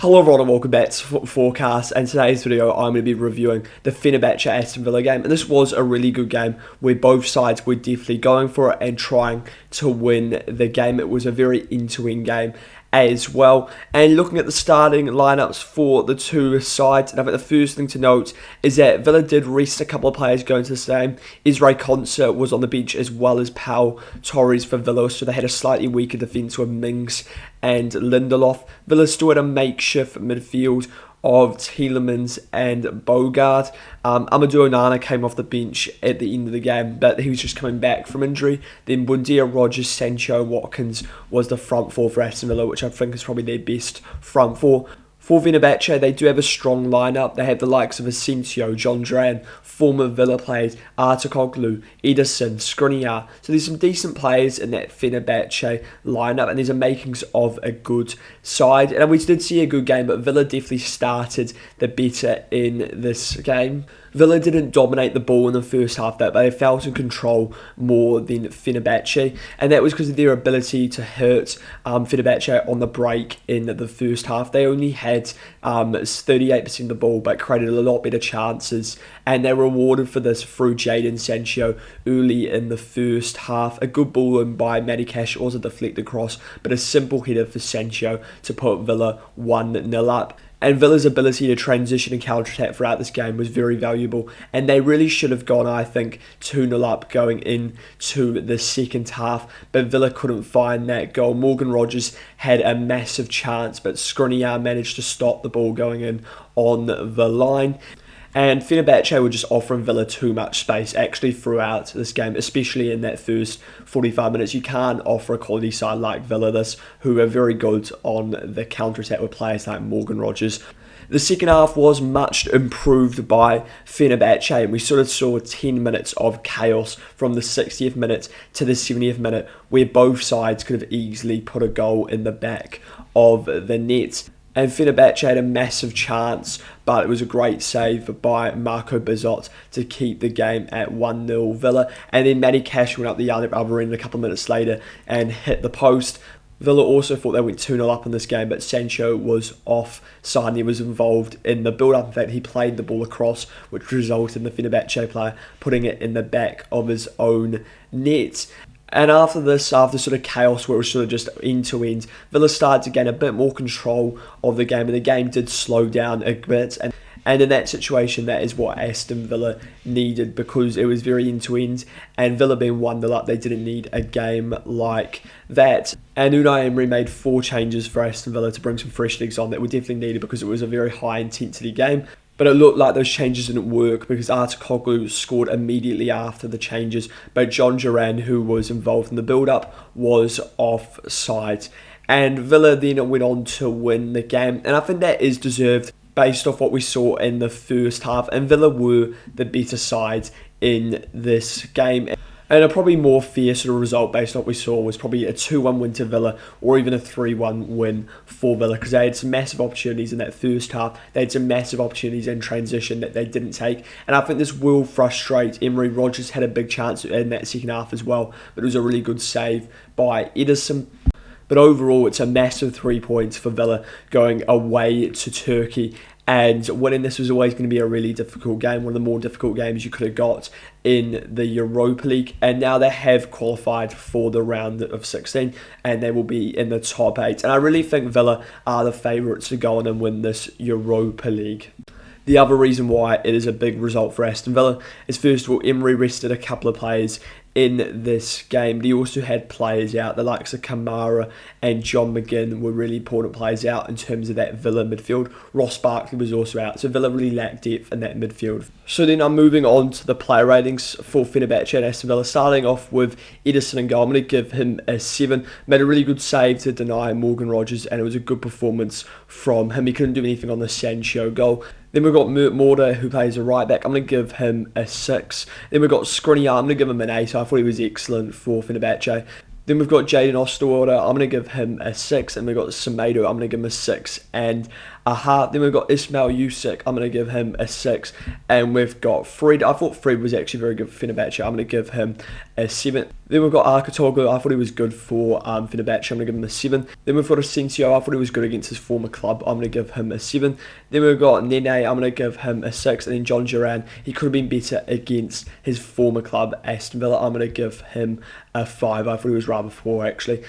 Hello everyone and welcome back to Forecast, and today's video I'm going to be reviewing the Fenerbahce Aston Villa game, and this was a really good game where both sides were definitely going for it and trying to win the game. It was a very in-to-win game as well. And looking at the starting lineups for the two sides, and I think the first thing to note is that Villa did rest a couple of players going to this game. Israel Konsa was on the bench as well as Pau Torres for Villa, so they had a slightly weaker defence with Mings and Lindelof. Villa still had a makeshift midfield of Tielemans and Bogard. Amadou Onana came off the bench at the end of the game, but he was just coming back from injury. Then Buendia, Rogers, Sancho, Watkins was the front four for Aston Villa, which I think is probably their best front four. For Fenerbahce, they do have a strong lineup. They have the likes of Asensio, John Duran, former Villa players, Artukoglu, Ederson, Skriniar. So there's some decent players in that Fenerbahce lineup, and there's a makings of a good side. And we did see a good game, but Villa definitely started the better in this game. Villa didn't dominate the ball in the first half, but they felt in control more than Fenerbahce, and that was because of their ability to hurt Fenerbahce on the break in the first half. They only had 38% of the ball, but created a lot better chances, and they were rewarded for this through Jadon Sancho early in the first half. A good ball in by Matty Cash, also deflected cross, but a simple header for Sancho to put Villa 1-0 up. And Villa's ability to transition and counter-attack throughout this game was very valuable. And they really should have gone, I think, 2-0 up going into the second half. But Villa couldn't find that goal. Morgan Rogers had a massive chance, but Skriniar managed to stop the ball going in on the line. And Fenerbahce were just offering Villa too much space actually throughout this game, especially in that first 45 minutes. You can't offer a quality side like Villa this, who are very good on the counter-attack with players like Morgan Rogers. The second half was much improved by Fenerbahce, and we sort of saw 10 minutes of chaos from the 60th minute to the 70th minute, where both sides could have easily put a goal in the back of the net. And Fenerbahce had a massive chance, but it was a great save by Marco Bizot to keep the game at 1-0 Villa. And then Matty Cash went up the other end a couple of minutes later and hit the post. Villa also thought they went 2-0 up in this game, but Sancho was offside. He was involved in the build-up. In fact, he played the ball across, which resulted in the Fenerbahce player putting it in the back of his own net. And after this, after sort of chaos where it was sort of just end-to-end, Villa started to gain a bit more control of the game, and the game did slow down a bit. And in that situation, that is what Aston Villa needed, because it was very end-to-end, and Villa being 1-0 up, they didn't need a game like that. And Unai Emery made 4 changes for Aston Villa to bring some fresh legs on that were definitely needed, because it was a very high-intensity game. But it looked like those changes didn't work, because Artukoglu scored immediately after the changes, but John Duran, who was involved in the build-up, was offside. And Villa then went on to win the game, and I think that is deserved based off what we saw in the first half, and Villa were the better side in this game. And a probably more fair sort of result based on what we saw was probably a 2-1 win to Villa, or even a 3-1 win for Villa, because they had some massive opportunities in that first half. They had some massive opportunities in transition that they didn't take, and I think this will frustrate Emery. Rogers had a big chance in that second half as well, but it was a really good save by Ederson. But overall, it's a massive 3 points for Villa going away to Turkey. And winning this was always going to be a really difficult game, one of the more difficult games you could have got in the Europa League. And now they have qualified for the round of 16, and they will be in the top 8. And I really think Villa are the favourites to go on and win this Europa League. The other reason why it is a big result for Aston Villa is, first of all, Emery rested a couple of players in this game. But he also had players out. The likes of Kamara and John McGinn were really important players out in terms of that Villa midfield. Ross Barkley was also out, so Villa really lacked depth in that midfield. So then I'm moving on to the player ratings for Fenerbahce and Aston Villa, starting off with Ederson in goal. I'm going to give him a 7. Made a really good save to deny Morgan Rogers, and it was a good performance from him. He couldn't do anything on the Sancho goal. Then we've got Morda, who plays a right back. I'm going to give him a 6. Then we've got Skriniar. I'm going to give him an 8. I thought he was excellent for Fenerbahce. Then we've got Jadon Osterwalder. I'm going to give him a 6. And we've got Semedo. I'm going to give him a 6.5. Then we've got Ismail Yusuf. I'm going to give him a 6. And we've got Fred. I thought Fred was actually very good for Fenerbahce. I'm going to give him a 7. Then we've got Arkatoğlu. I thought he was good for Fenerbahce. I'm going to give him a 7. Then we've got Asensio. I thought he was good against his former club. I'm going to give him a 7. Then we've got Nene. I'm going to give him a 6. And then John Duran. He could have been better against his former club, Aston Villa. I'm going to give him a 5. I thought he was rather poor, actually.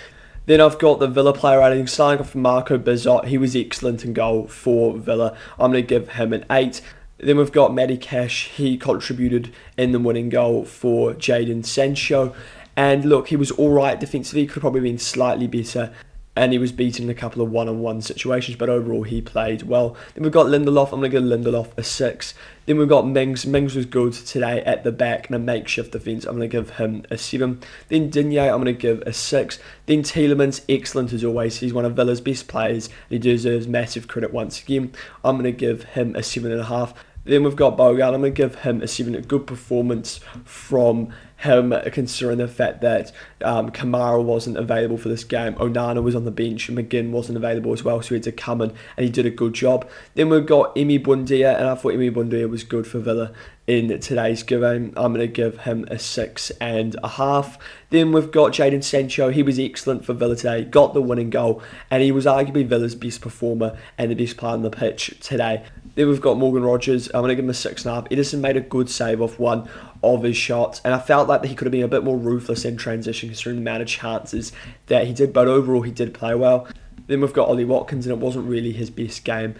Then I've got the Villa player rating, starting off with Marco Bizot. He was excellent in goal for Villa. I'm going to give him an 8. Then we've got Matty Cash. He contributed in the winning goal for Jadon Sancho. And look, he was alright defensively, could have probably been slightly better. And he was beaten in a couple of one-on-one situations, but overall he played well. Then we've got Lindelof. I'm going to give Lindelof a 6. Then we've got Mings. Mings was good today at the back in a makeshift defence. I'm going to give him a 7. Then Digne, I'm going to give a 6. Then Tielemans, excellent as always. He's one of Villa's best players. And he deserves massive credit once again. I'm going to give him a 7.5. Then we've got Bogarde. I'm going to give him a 7. A good performance from him, considering the fact that Kamara wasn't available for this game. Onana was on the bench. And McGinn wasn't available as well, so he had to come in, and he did a good job. Then we've got Emi Buendia, and I thought Emi Buendia was good for Villa in today's game. I'm going to give him a 6.5. Then we've got Jadon Sancho. He was excellent for Villa today, got the winning goal, and he was arguably Villa's best performer and the best player on the pitch today. Then we've got Morgan Rogers. I'm going to give him a 6.5. Edison made a good save off one of his shots, and I felt like that he could have been a bit more ruthless in transition considering the amount of chances that he did, but overall he did play well. Then we've got Ollie Watkins, and it wasn't really his best game.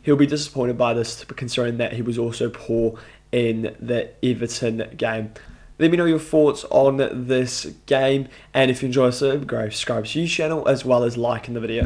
He'll be disappointed by this considering that he was also poor in the Everton game. Let me know your thoughts on this game, and if you enjoy this, subscribe to the channel as well as liking the video.